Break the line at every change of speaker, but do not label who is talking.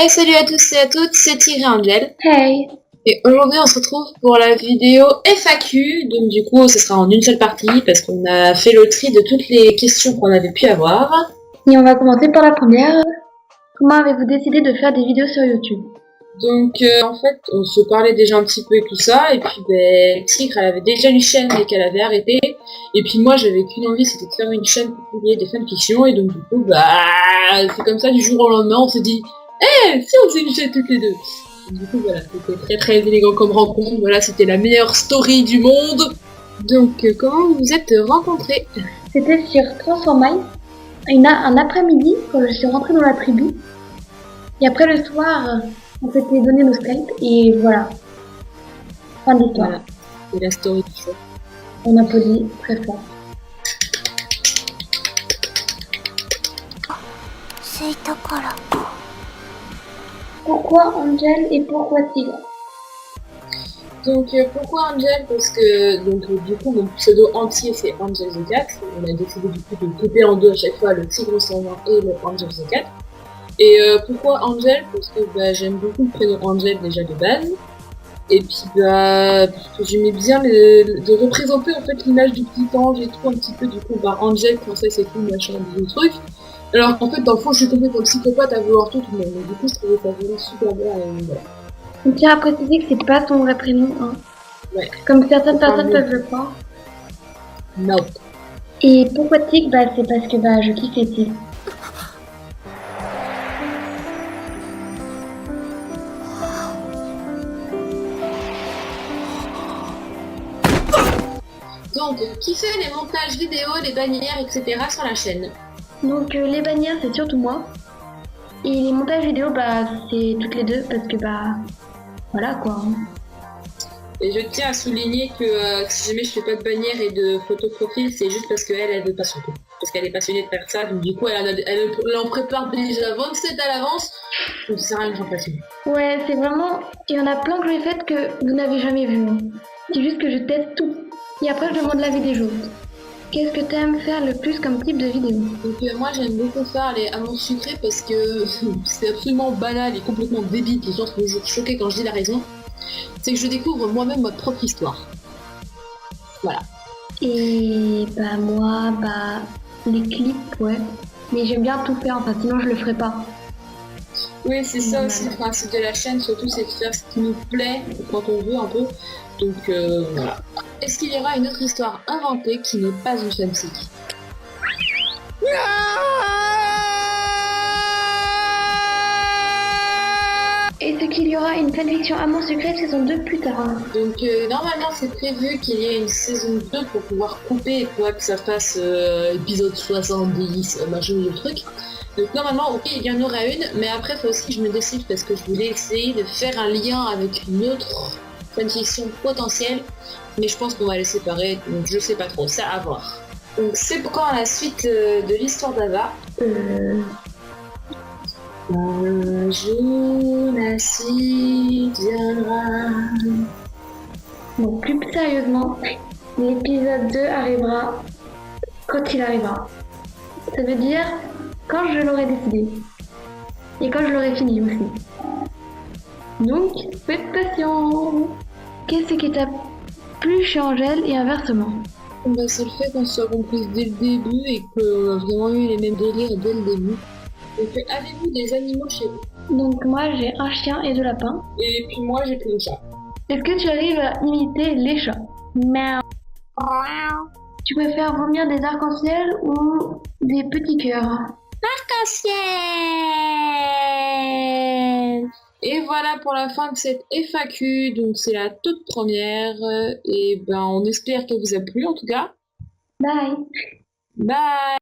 Hey, salut à tous et à toutes, c'est Thierry Angel.
Hey,
Et aujourd'hui, on se retrouve pour la vidéo FAQ. Donc, du coup, ce sera en une seule partie parce qu'on a fait le tri de toutes les questions qu'on avait pu avoir.
et on va commencer par la première. Comment avez-vous décidé de faire des vidéos sur YouTube?
Donc, en fait, on se parlait déjà un petit peu et tout ça. Et puis, ben, Tigre, elle avait déjà une chaîne et qu'elle avait arrêté. Et puis, moi, j'avais qu'une envie, c'était de faire une chaîne pour publier des fanfictions. Et donc, du coup, bah, c'est comme ça, du jour au lendemain, on s'est dit, si on faisait une chaîne toutes les deux. Du coup, voilà, c'était très très élégant comme rencontre. Voilà, c'était la meilleure story du monde. Donc, comment vous vous êtes rencontrés?
C'était sur Transformice, un après-midi, quand je suis rentrée dans la tribu. Et après le soir, on s'était donné nos Skype, et voilà. Fin de l'histoire.
Voilà, c'est la story du show.
On applaudit très fort. Pourquoi Angel et pourquoi Tigre?
Donc, pourquoi Angel? Parce que, donc, du coup, mon pseudo entier c'est Angel the Cat. On a décidé du coup de couper en deux à chaque fois le Tigre sans vin et le Angel the Cat. Et pourquoi Angel? Parce que bah, j'aime beaucoup le prénom Angel déjà de base. Et puis bah, parce que j'aimais bien de représenter en fait l'image du petit ange et tout un petit peu du coup bah Angel, princesse et tout, machin, des trucs. Alors qu'en fait dans le fond je suis complètement psychopathe à vouloir tout le monde. Donc du coup je trouvais ça vraiment super bien et voilà.
On tient à préciser que c'est pas ton vrai prénom, hein.
Ouais.
Comme certaines personnes peuvent le croire.
Non.
Et pourquoi Tigre? Bah c'est parce que bah je kiffe les tigres.
Donc qui fait les montages vidéo, les bannières, etc. sur la chaîne?
Donc les bannières c'est surtout moi. Et les montages vidéo bah c'est toutes les deux parce que bah voilà quoi.
Et je tiens à souligner que si jamais je fais pas de bannière et de photo de profil, c'est juste parce qu'elle veut pas surtout. Parce qu'elle est passionnée de faire ça, donc du coup elle en prépare déjà 27 à l'avance. Donc ça sert à rien que j'en fasse une.
Ouais c'est vraiment, il y en a plein que j'ai faites que vous n'avez jamais vu. Hein. C'est juste que je teste tout. Et après je demande l'avis des gens. Qu'est-ce que t'aimes faire le plus comme type de vidéo?
Donc moi j'aime beaucoup faire les annonces sucrées parce que c'est absolument banal et complètement débile. Les gens sont toujours choqués quand je dis la raison. C'est que je découvre moi-même ma propre histoire. Voilà.
Et bah moi bah les clips ouais. Mais j'aime bien tout faire, enfin sinon je le ferais pas.
Oui, c'est ça aussi le principe de la chaîne, surtout c'est de faire ce qui nous plaît quand on veut un peu. Donc voilà. Est-ce qu'il y aura une autre histoire inventée qui n'est pas une fanfic?
Est-ce qu'il y aura une fanfiction Amour secret saison 2 plus tard?
Donc normalement c'est prévu qu'il y ait une saison 2 pour pouvoir couper et pour que ça fasse épisode 70, machin le truc. Donc normalement ok il y en aura une, mais après faut aussi que je me décide parce que je voulais essayer de faire un lien avec une autre fanfiction potentielle, mais je pense qu'on va les séparer, donc je sais pas trop, ça à voir. Donc c'est quand la suite de l'histoire d'Ava. Un jour la suite viendra.
Donc plus sérieusement, l'épisode 2 arrivera quand il arrivera. Ça veut dire quand je l'aurai décidé. Et quand je l'aurai fini aussi. Donc, faut être patient. Qu'est-ce qui t'a plu chez Angèle et inversement?
Bah, c'est le fait qu'on soit complices dès le début et qu'on a vraiment eu les mêmes délires dès le début. Donc avez-vous des animaux chez vous?
Donc moi j'ai un chien et deux lapins.
Et puis moi j'ai plein de chats.
Est-ce que tu arrives à imiter les chats? Miaou. Tu préfères vomir des arcs-en-ciel ou des petits cœurs?
Arc-en-ciel. Et voilà pour la fin de cette FAQ, donc c'est la toute première, et ben on espère qu'elle vous a plu en tout cas.
Bye.
Bye.